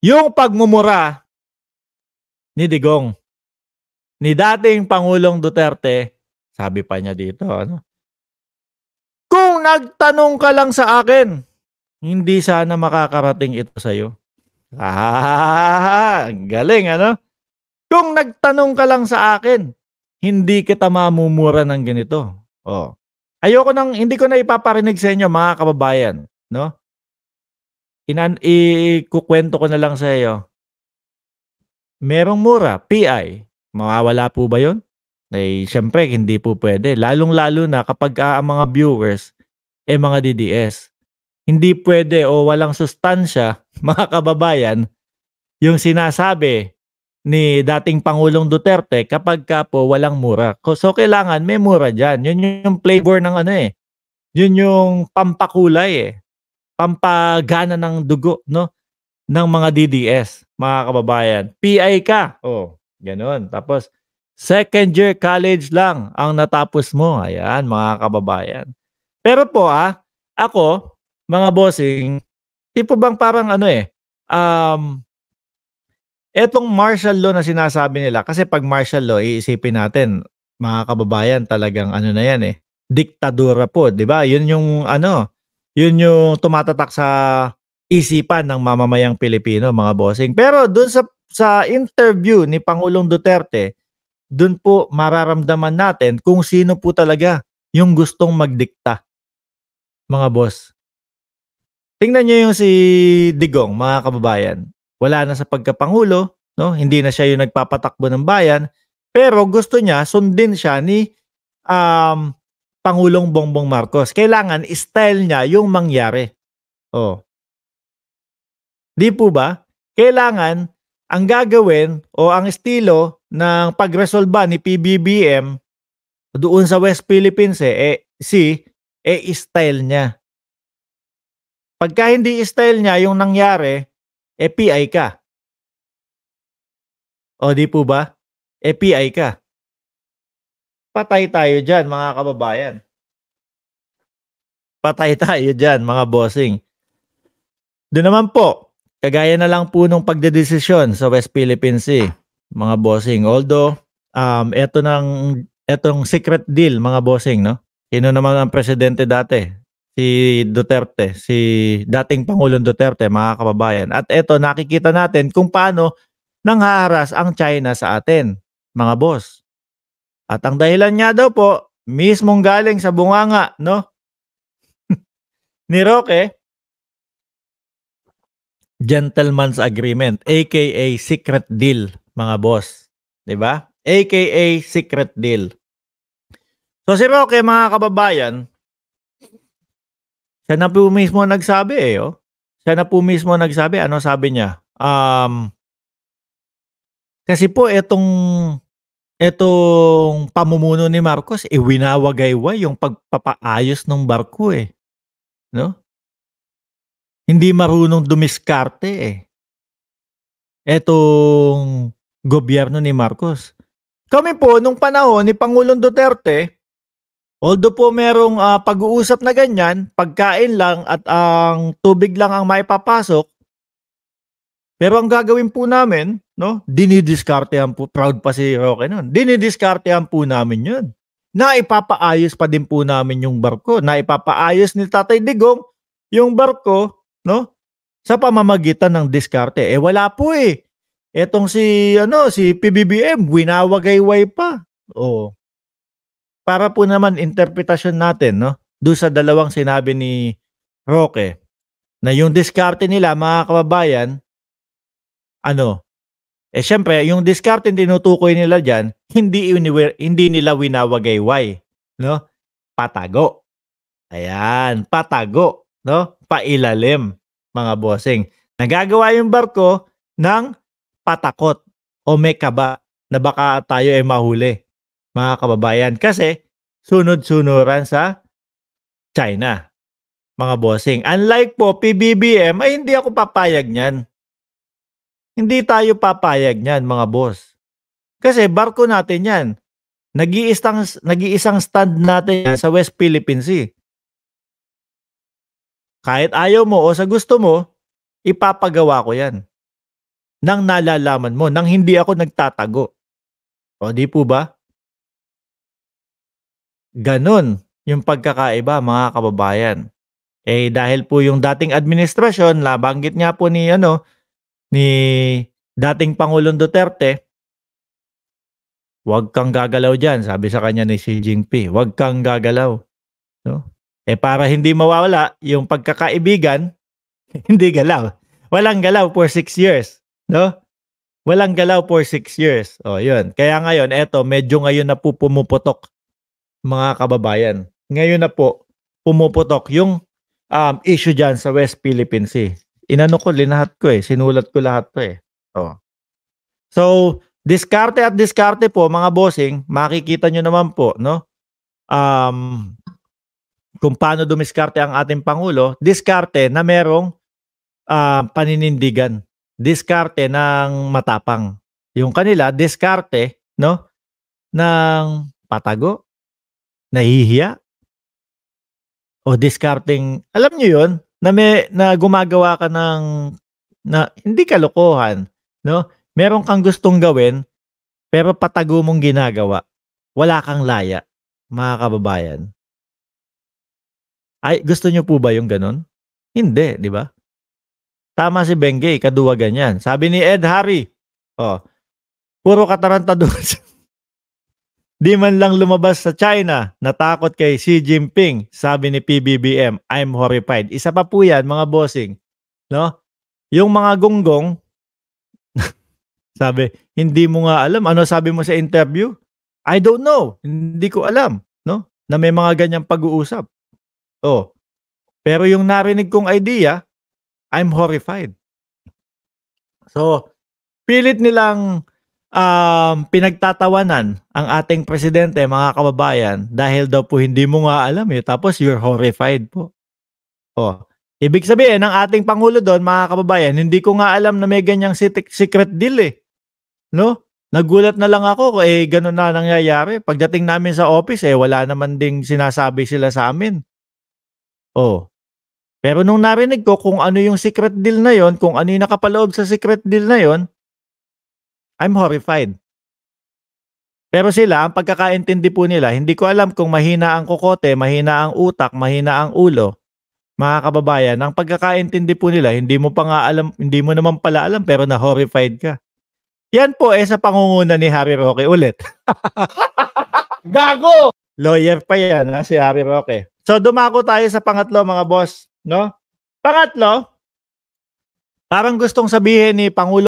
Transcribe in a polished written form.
Yung pagmumura ni Digong, ni dating Pangulong Duterte, sabi pa niya dito, ano, kung nagtanong ka lang sa akin, hindi sana makakarating ito sa'yo. Ang galing, ano? Kung nagtanong ka lang sa akin, hindi kita mamumura ng ganito. Oh. Hindi ko na ipaparinig sa inyo, mga kababayan, no? Ikukwento ko na lang sa iyo. Merong mura, PI. Mawawala po ba 'yon? Eh, siyempre hindi po pwede. Lalong-lalo na kapag ang mga viewers, mga DDS. Hindi pwede o walang sustansya, mga kababayan, yung sinasabi ni dating Pangulong Duterte kapag ka po walang mura. So, kailangan may mura dyan. Yun yung flavor ng ano eh. Yun yung pampakulay eh. Pampagana ng dugo, no? Ng mga DDS, mga kababayan. PI ka. Oh, ganoon. Tapos, second year college lang ang natapos mo. Ayan, mga kababayan. Pero po ako, mga bossing, tipo bang parang ano eh, etong martial law na sinasabi nila, kasi pag martial law, iisipin natin, mga kababayan, talagang ano na yan eh, diktadura po, di ba? Yun yung ano, yun yung tumatatak sa isipan ng mamamayang Pilipino, mga bossing. Pero dun sa interview ni Pangulong Duterte, dun po mararamdaman natin kung sino po talaga yung gustong magdikta, mga boss. Tingnan niyo yung si Digong, mga kababayan. Wala na sa pagkapangulo, no? Hindi na siya yung nagpapatakbo ng bayan, pero gusto niya sundin siya ni Pangulong Bongbong Marcos. Kailangan style niya yung mangyari. Oh. Di po ba? Kailangan ang gagawin o ang estilo ng pagresolba ni PBBM doon sa West Philippines style niya. Pagka hindi style niya yung nangyari, PI ka. O di po ba? PI ka. Patay tayo dyan, mga kababayan. Patay tayo dyan, mga bossing. Doon naman po, kagaya na lang po nung pagdedesisyon sa West Philippine Sea, mga bossing. Although, etong secret deal, mga bossing, no? Sino naman ang presidente dati? Si Duterte, si dating Pangulong Duterte, mga kababayan. At eto, nakikita natin kung paano nanghaharas ang China sa atin, mga boss. At ang dahilan nga daw po, mismong galing sa bunganga, no? ni Roque, gentleman's agreement, aka secret deal, mga boss. 'Di ba? AKA secret deal. So si Roque, mga kababayan, siya na po mismo nagsabi Siya na po mismo nagsabi. Ano sabi niya? Kasi po etong pamumuno ni Marcos, winawagayway yung pagpapaayos ng barko no? Hindi marunong dumiskarte etong gobyerno ni Marcos. Kami po, nung panahon ni Pangulong Duterte, although po merong pag-uusap na ganyan, pagkain lang at ang tubig lang ang maipapasok, pero ang gagawin po namin, no, dinidiskartehan po, proud pa si Roque nun, dinidiskartehan po namin yun. Naipapaayos pa din po namin yung barko, naipapaayos ni Tatay Digong yung barko, no, sa pamamagitan ng diskarte. Wala po Etong si PBBM, winawagayway pa. Para po naman interpretasyon natin, no, doon sa dalawang sinabi ni Roque, na yung diskarte nila, mga kababayan, syempre, yung diskarte tinutukoy nila dyan, hindi nila winawagayway, no? Patago. Ayan, patago, no? Pailalim, mga bossing. Nagagawa yung barko ng patakot o may kaba na baka tayo mahuli, mga kababayan. Kasi sunod-sunuran sa China, mga bossing. Unlike po PBBM, hindi ako papayag niyan. Hindi tayo papayag niyan, mga boss. Kasi barko natin yan. Nag-iisang stand natin yan sa West Philippine Sea. Kahit ayaw mo o sa gusto mo, ipapagawa ko yan. nang nalalaman mo, nang hindi ako nagtatago. O di po ba? Ganon yung pagkakaiba, mga kababayan. Eh dahil po yung dating administrasyon, nabanggit nga po ni ni dating Pangulong Duterte, "Huwag kang gagalaw diyan," sabi sa kanya ni Xi Jinping, "Huwag kang gagalaw." No? Eh para hindi mawawala yung pagkakaibigan, hindi galaw. Walang galaw for 6 years, no? Walang galaw for 6 years. O yun. Kaya ngayon, eto, medyo ngayon na po pumuputok, mga kababayan. Ngayon na po pumuputok yung issue dyan sa West Philippine Sea. Inano ko, linahat ko eh. Sinulat ko lahat to eh. Oh. So, diskarte at diskarte po, mga bossing, makikita nyo naman po, no? Kung paano dumiskarte ang ating Pangulo, diskarte na merong paninindigan. Diskarte ng matapang. Yung kanila, diskarte, no? Ng patago, nahihiya, o discarding, alam nyo yun, na gumagawa ka ng, na hindi kalokohan, no? Meron kang gustong gawin, pero patago mong ginagawa. Wala kang laya, mga kababayan. Ay, gusto nyo po ba yung ganun? Hindi, di ba? Tama si Benguet, kaduwa ganyan. Sabi ni Ed Harry, puro kataranta doon. Di man lang lumabas sa China, natakot kay Xi Jinping, sabi ni PBBM, I'm horrified. Isa pa po yan, mga bossing. No? Yung mga gonggong, sabi, hindi mo nga alam. Ano sabi mo sa interview? I don't know. Hindi ko alam. No? Na may mga ganyang pag-uusap. Pero yung narinig kong idea, I'm horrified. So, pilit nilang pinagtatawanan ang ating presidente, mga kababayan, dahil daw po hindi mo nga alam eh, tapos you're horrified po. Ibig sabihin ng ating Pangulo doon, mga kababayan, hindi ko nga alam na may ganyang secret deal eh. No? Nagulat na lang ako eh, ganun na nangyayari. Pagdating namin sa office eh, wala naman ding sinasabi sila sa amin. Pero nung narinig ko kung ano yung secret deal na yon, kung ano yung nakapaloob sa secret deal na yon, I'm horrified. Pero sila, ang pagkakaintindi po nila, hindi ko alam kung mahina ang kokote, mahina ang utak, mahina ang ulo. Mga kababayan, ang pagkakaintindi po nila, hindi mo pa nga alam, hindi mo naman pala alam, pero na-horrified ka. Yan po sa pangunguna ni Harry Roque ulit. Gago! Lawyer pa yan, si Harry Roque. So, dumako tayo sa pangatlo, mga boss. No? Pangatlo, parang gustong sabihin ni Pangulo